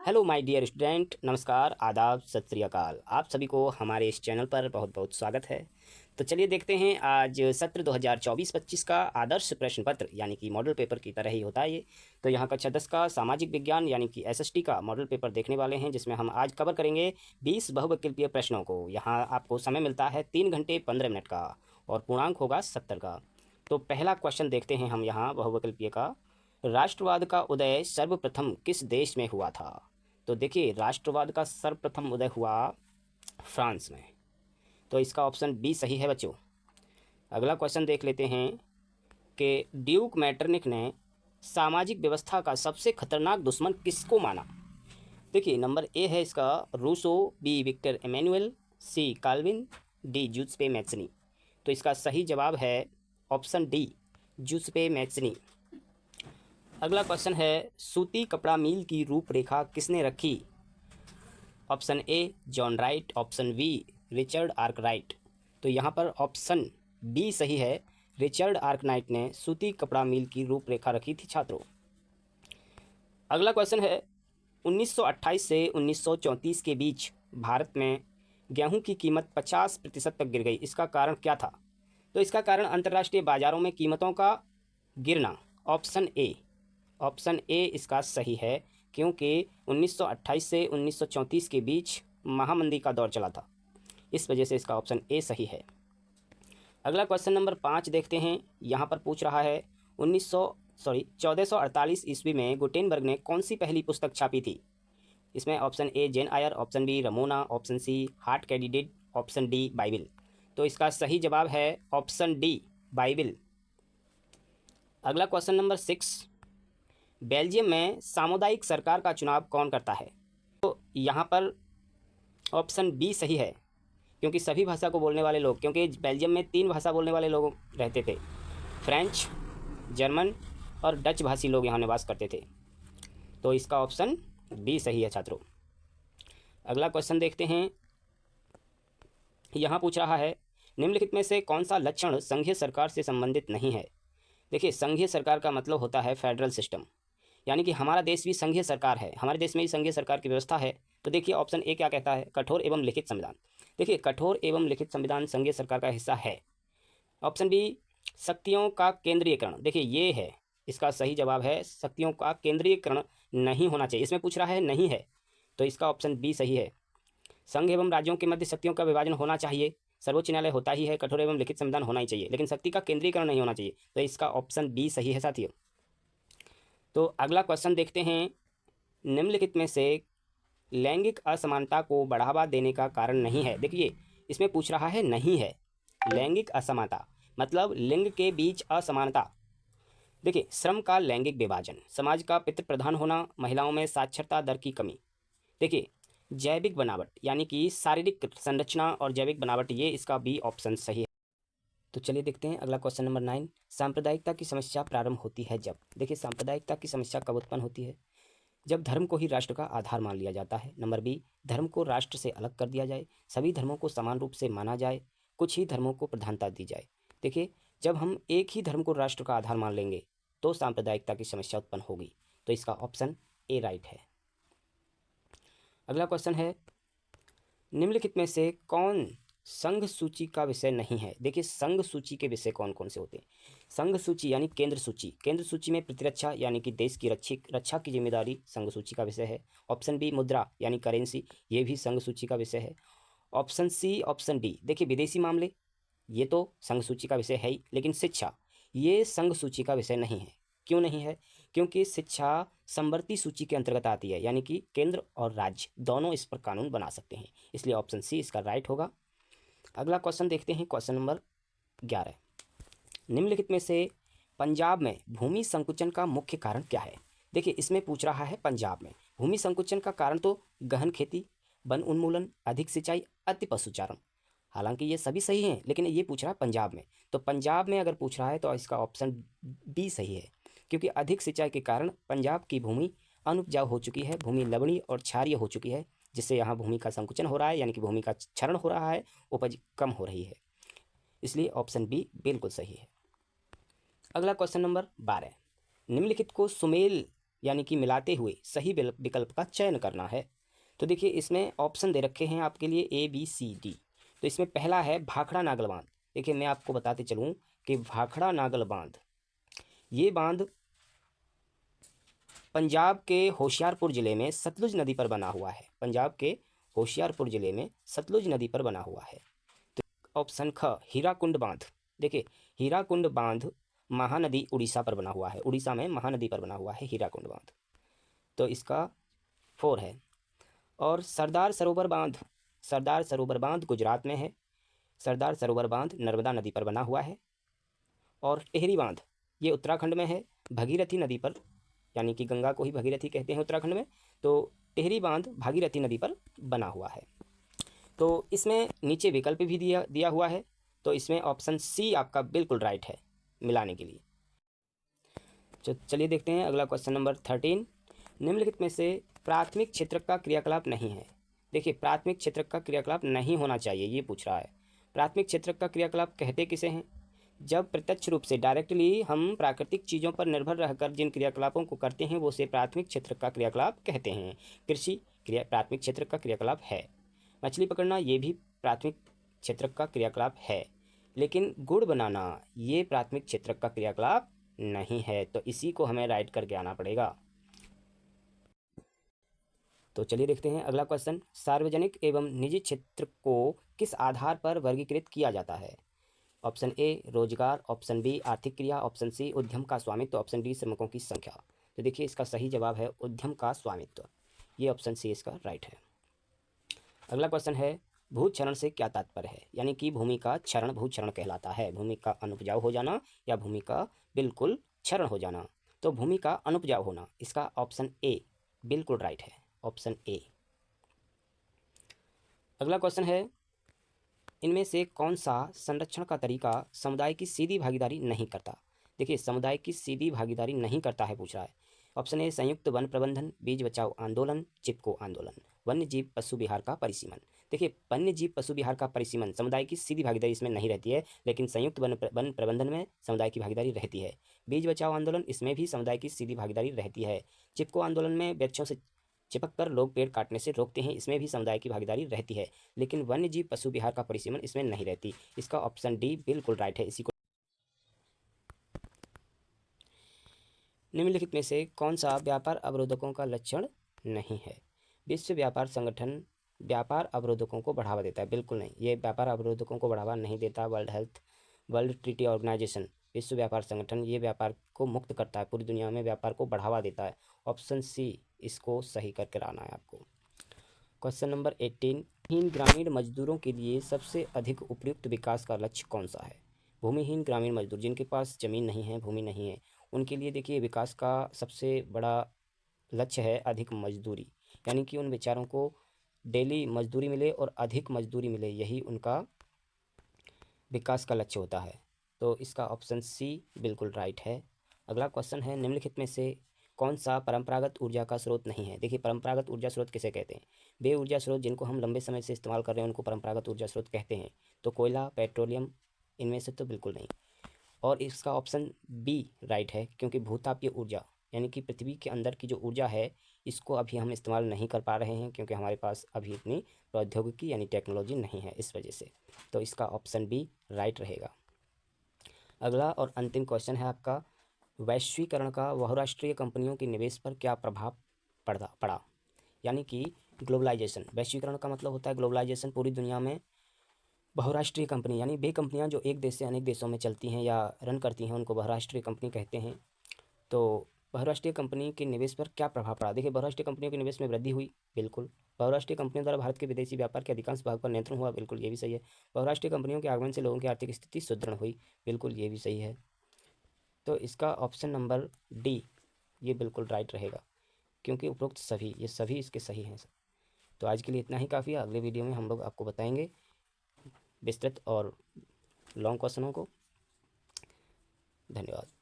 Hello my dear student, नमस्कार, आदाब, सत श्री अकाल। आप सभी को हमारे इस चैनल पर बहुत बहुत स्वागत है। तो चलिए देखते हैं, आज सत्र 2024-25 का आदर्श प्रश्न पत्र यानी कि मॉडल पेपर की तरह ही होता है ये। तो यहाँ कक्षा 10 का सामाजिक विज्ञान यानी कि एसएसटी का मॉडल पेपर देखने वाले हैं, जिसमें हम आज कवर करेंगे 20 बहुविकल्पीय प्रश्नों को। यहाँ आपको समय मिलता है 3 घंटे 15 मिनट का और पूर्णांक होगा 70 का। तो पहला क्वेश्चन देखते हैं हम यहाँ बहुविकल्पीय का। राष्ट्रवाद का उदय सर्वप्रथम किस देश में हुआ था? तो देखिए, राष्ट्रवाद का सर्वप्रथम उदय हुआ फ्रांस में। तो इसका ऑप्शन बी सही है बच्चों। अगला क्वेश्चन देख लेते हैं कि ड्यूक मैटरनिक ने सामाजिक व्यवस्था का सबसे खतरनाक दुश्मन किसको माना? देखिए, नंबर ए है इसका रूसो, बी विक्टर एमेनुअल, सी काल्विन, डी जूसेप्पे मैत्सनी। तो इसका सही जवाब है ऑप्शन डी, जूसेप्पे मैत्सनी। अगला क्वेश्चन है, सूती कपड़ा मिल की रूपरेखा किसने रखी? Option A John Wright, option B Richard Arkwright. तो यहाँ पर ऑप्शन बी सही है, रिचर्ड आर्कराइट ने सूती कपड़ा मिल की रूपरेखा रखी थी छात्रों। अगला क्वेश्चन है, 1928 से 1934 के बीच भारत में गेहूं की कीमत 50% तक गिर गई। इसका कारण क्या था? तो इसका कारण अंतर्राष्ट्रीय बाजारों में कीमतों का गिरना। ऑप्शन ए इसका सही है, क्योंकि 1928 से 1934 के बीच महामंदी का दौर चला था, इस वजह से इसका ऑप्शन ए सही है। अगला क्वेश्चन नंबर 5 देखते हैं। यहाँ पर पूछ रहा है 1448 ईस्वी में गुटेनबर्ग ने कौन सी पहली पुस्तक छापी थी? इसमें option A Jane Eyre, option B Ramona, option C heart candidate, option D Bible. तो इसका सही जवाब है ऑप्शन डी बाइबिल। अगला क्वेश्चन नंबर 6, बेल्जियम में सामुदायिक सरकार का चुनाव कौन करता है? तो यहाँ पर ऑप्शन बी सही है, क्योंकि सभी भाषा को बोलने वाले लोग, क्योंकि बेल्जियम में 3 भाषा बोलने वाले लोग रहते थे, फ्रेंच, जर्मन और डच भाषी लोग यहाँ निवास करते थे। तो इसका ऑप्शन बी सही है छात्रों। अगला क्वेश्चन देखते हैं। यहाँ पूछ रहा है, निम्नलिखित में से कौन सा लक्षण संघीय सरकार से संबंधित नहीं है? देखिए, संघीय सरकार का मतलब होता है फेडरल सिस्टम, यानी कि हमारा देश भी संघीय सरकार है, हमारे देश में भी संघीय सरकार की व्यवस्था है। तो देखिए ऑप्शन ए क्या कहता है, कठोर एवं लिखित संविधान। देखिए, कठोर एवं लिखित संविधान संघीय सरकार का हिस्सा है। ऑप्शन बी शक्तियों का केंद्रीयकरण। देखिए ये है, इसका सही जवाब है शक्तियों का केंद्रीयकरण नहीं होना चाहिए। इसमें पूछ रहा है नहीं है, तो इसका ऑप्शन बी सही है। संघ एवं राज्यों के मध्य शक्तियों का विभाजन होना चाहिए, सर्वोच्च न्यायालय होता ही है, कठोर एवं लिखित संविधान होना ही चाहिए, लेकिन शक्ति का केंद्रीकरण नहीं होना चाहिए। तो इसका ऑप्शन बी सही है साथियों। तो अगला क्वेश्चन देखते हैं, निम्नलिखित में से लैंगिक असमानता को बढ़ावा देने का कारण नहीं है? देखिए, इसमें पूछ रहा है नहीं है, लैंगिक असमानता मतलब लिंग के बीच असमानता। देखिए, श्रम का लैंगिक विभाजन, समाज का पितृ प्रधान होना, महिलाओं में साक्षरता दर की कमी। देखिए, जैविक बनावट यानी कि शारीरिक संरचना और जैविक बनावट, ये इसका बी ऑप्शन सही है। तो चलिए देखते हैं अगला क्वेश्चन नंबर 9, सांप्रदायिकता की समस्या प्रारंभ होती है जब? देखिए, सांप्रदायिकता की समस्या कब उत्पन्न होती है? जब धर्म को ही राष्ट्र का आधार मान लिया जाता है। नंबर बी, धर्म को राष्ट्र से अलग कर दिया जाए, सभी धर्मों को समान रूप से माना जाए, कुछ ही धर्मों को प्रधानता दी जाए। देखिए, जब हम एक ही धर्म को राष्ट्र का आधार मान लेंगे तो सांप्रदायिकता की समस्या उत्पन्न होगी। तो इसका ऑप्शन ए राइट है। अगला क्वेश्चन है, निम्नलिखित में से कौन संघ सूची का विषय नहीं है? देखिए, संघ सूची के विषय कौन कौन से होते हैं? संघ सूची यानी केंद्र सूची, केंद्र सूची में प्रतिरक्षा यानी कि देश की रक्षा की जिम्मेदारी संघ सूची का विषय है। ऑप्शन बी मुद्रा यानी करेंसी, ये भी संघ सूची का विषय है। ऑप्शन सी, ऑप्शन डी, देखिए विदेशी मामले, ये तो संघ सूची का विषय है ही, लेकिन शिक्षा ये संघ सूची का विषय नहीं है। क्यों नहीं है? क्योंकि शिक्षा समवर्ती सूची के अंतर्गत आती है, यानी कि केंद्र और राज्य दोनों इस पर कानून बना सकते हैं, इसलिए ऑप्शन सी इसका राइट होगा। अगला क्वेश्चन देखते हैं, क्वेश्चन नंबर 11, निम्नलिखित में से पंजाब में भूमि संकुचन का मुख्य कारण क्या है? देखिए, इसमें पूछ रहा है पंजाब में भूमि संकुचन का कारण तो गहन खेती, वन उन्मूलन, अधिक सिंचाई, अति पशुचारण। हालांकि ये सभी सही हैं, लेकिन ये पूछ रहा है पंजाब में। तो पंजाब में अगर पूछ रहा है तो इसका ऑप्शन बी सही है, क्योंकि अधिक सिंचाई के कारण पंजाब की भूमि अनुपजाऊ हो चुकी है, भूमि लवणीय और क्षारीय हो चुकी है, जिससे यहाँ भूमि का संकुचन हो रहा है, यानी कि भूमि का क्षरण हो रहा है, उपज कम हो रही है, इसलिए ऑप्शन बी बिल्कुल सही है। अगला क्वेश्चन नंबर 12, निम्नलिखित को सुमेल यानी कि मिलाते हुए सही विकल्प का चयन करना है। तो देखिए इसमें ऑप्शन दे रखे हैं आपके लिए ABCD। तो इसमें पहला है भाखड़ा नागल बांध। देखिए मैं आपको बताते चलूँ कि भाखड़ा नागल बांध, ये बांध पंजाब के होशियारपुर ज़िले में सतलुज नदी पर बना हुआ है। पंजाब के होशियारपुर ज़िले में सतलुज नदी पर बना हुआ है। तो ऑप्शन ख हीराकुंड बांध। देखिए हीराकुंड बांध महानदी उड़ीसा पर बना हुआ है। उड़ीसा में महानदी पर बना हुआ है हीराकुंड बांध। तो इसका 4 है। और सरदार सरोवर बांध, सरदार सरोवर बांध गुजरात में है। सरदार सरोवर बांध नर्मदा नदी पर बना हुआ है। और टिहरी बांध, ये उत्तराखंड में है, भगीरथी नदी पर, यानी कि गंगा को ही भगीरथी कहते हैं उत्तराखंड में। तो टिहरी बांध भागीरथी नदी पर बना हुआ है। तो इसमें नीचे विकल्प भी दिया हुआ है। तो इसमें ऑप्शन सी आपका बिल्कुल राइट है मिलाने के लिए। तो चलिए देखते हैं अगला क्वेश्चन नंबर 13। निम्नलिखित में से प्राथमिक क्षेत्रक का क्रियाकलाप नहीं है। देखिए प्राथमिक क्षेत्रक का क्रियाकलाप नहीं होना चाहिए, ये पूछ रहा है। प्राथमिक क्षेत्रक का क्रियाकलाप कहते किसे हैं? जब प्रत्यक्ष रूप से डायरेक्टली हम प्राकृतिक चीज़ों पर निर्भर रहकर जिन क्रियाकलापों को करते हैं वो से प्राथमिक क्षेत्र का क्रियाकलाप कहते हैं। कृषि प्राथमिक क्षेत्र का क्रियाकलाप है। मछली पकड़ना ये भी प्राथमिक क्षेत्र का क्रियाकलाप है। लेकिन गुड़ बनाना ये प्राथमिक क्षेत्र का क्रियाकलाप नहीं है। तो इसी को हमें राइट करके आना पड़ेगा। तो चलिए देखते हैं अगला क्वेश्चन। सार्वजनिक एवं निजी क्षेत्र को किस आधार पर वर्गीकृत किया जाता है? ऑप्शन ए रोजगार, ऑप्शन बी आर्थिक क्रिया, ऑप्शन सी उद्यम का स्वामित्व, ऑप्शन डी श्रमिकों की संख्या। तो देखिए इसका सही जवाब है उद्यम का स्वामित्व। ये ऑप्शन सी इसका राइट है। अगला क्वेश्चन है भू क्षरण से क्या तात्पर्य है? यानी कि भूमि का क्षरण भू क्षरण कहलाता है। भूमि का अनुपजाऊ हो जाना या भूमि का बिल्कुल क्षरण हो जाना। तो भूमि का अनुपजाऊ होना, इसका ऑप्शन ए बिल्कुल राइट है, ऑप्शन ए। अगला क्वेश्चन है इनमें से कौन सा संरक्षण का तरीका समुदाय की सीधी भागीदारी नहीं करता? देखिए समुदाय की सीधी भागीदारी नहीं करता है पूछ रहा है। ऑप्शन ए संयुक्त वन प्रबंधन, बीज बचाओ आंदोलन, चिपको आंदोलन, वन्य जीव पशु विहार का परिसीमन। देखिए वन्य जीव पशु विहार का परिसीमन समुदाय की सीधी भागीदारी इसमें नहीं रहती है, लेकिन संयुक्त वन प्रबंधन में समुदाय की भागीदारी रहती है। बीज बचाओ आंदोलन इसमें भी समुदाय की सीधी भागीदारी रहती है। चिपको आंदोलन में वृक्षों से चिपक कर लोग पेड़ काटने से रोकते हैं, इसमें भी समुदाय की भागीदारी रहती है। लेकिन वन्य जीव पशु विहार का परिसीमन इसमें नहीं रहती। इसका ऑप्शन डी बिल्कुल राइट है। इसी को निम्नलिखित में से कौन सा व्यापार अवरोधकों का लक्षण नहीं है? विश्व व्यापार संगठन व्यापार अवरोधकों को बढ़ावा देता है? बिल्कुल नहीं, ये व्यापार अवरोधकों को बढ़ावा नहीं देता। वर्ल्ड ट्रीटी ऑर्गेनाइजेशन, विश्व व्यापार संगठन, ये व्यापार को मुक्त करता है, पूरी दुनिया में व्यापार को बढ़ावा देता है। ऑप्शन सी इसको सही करके आना है आपको। Question number 18। भूमिहीन ग्रामीण मजदूरों के लिए सबसे अधिक उपयुक्त विकास का लक्ष्य कौन सा है? भूमिहीन ग्रामीण मजदूर जिनके पास ज़मीन नहीं है, भूमि नहीं है, उनके लिए देखिए विकास का सबसे बड़ा लक्ष्य है अधिक मजदूरी। यानी कि उन बेचारों को डेली मजदूरी मिले और अधिक मजदूरी मिले, यही उनका विकास का लक्ष्य होता है। तो इसका ऑप्शन सी बिल्कुल राइट है। अगला क्वेश्चन है निम्नलिखित में से कौन सा परंपरागत ऊर्जा का स्रोत नहीं है? देखिए परंपरागत ऊर्जा स्रोत किसे कहते हैं? वे ऊर्जा स्रोत जिनको हम लंबे समय से इस्तेमाल कर रहे हैं उनको परंपरागत ऊर्जा स्रोत कहते हैं। तो कोयला, पेट्रोलियम, इनमें से तो बिल्कुल नहीं। और इसका ऑप्शन बी राइट है, क्योंकि भूतापीय ऊर्जा यानी कि पृथ्वी के अंदर की जो ऊर्जा है इसको अभी हम इस्तेमाल नहीं कर पा रहे हैं, क्योंकि हमारे पास अभी इतनी प्रौद्योगिकी यानी टेक्नोलॉजी नहीं है इस वजह से। तो इसका ऑप्शन बी राइट रहेगा। अगला और अंतिम क्वेश्चन है आपका वैश्वीकरण का बहुराष्ट्रीय कंपनियों के निवेश पर क्या प्रभाव पड़ा? यानी कि ग्लोबलाइजेशन, वैश्वीकरण का मतलब होता है ग्लोबलाइजेशन, पूरी दुनिया में बहुराष्ट्रीय कंपनी यानी वे कंपनियां जो एक देश से अनेक देशों में चलती हैं या रन करती हैं उनको बहुराष्ट्रीय कंपनी कहते हैं। तो बहुराष्ट्रीय कंपनी के निवेश पर क्या प्रभाव पड़ा? देखिए बहुराष्ट्रीय कंपनियों के निवेश में वृद्धि हुई, बिल्कुल। बहुराष्ट्रीय कंपनियों द्वारा भारत के विदेशी व्यापार के अधिकांश भाग पर नियंत्रण हुआ, बिल्कुल ये भी सही है। बहुराष्ट्रीय कंपनियों के आगमन से लोगों की आर्थिक स्थिति सुदृढ़ हुई, बिल्कुल ये भी सही है। तो इसका ऑप्शन नंबर डी ये बिल्कुल राइट रहेगा, क्योंकि उपरोक्त सभी ये सभी इसके सही हैं। तो आज के लिए इतना ही काफ़ी है। अगले वीडियो में हम लोग आपको बताएंगे विस्तृत और लॉन्ग क्वेश्चनों को। धन्यवाद।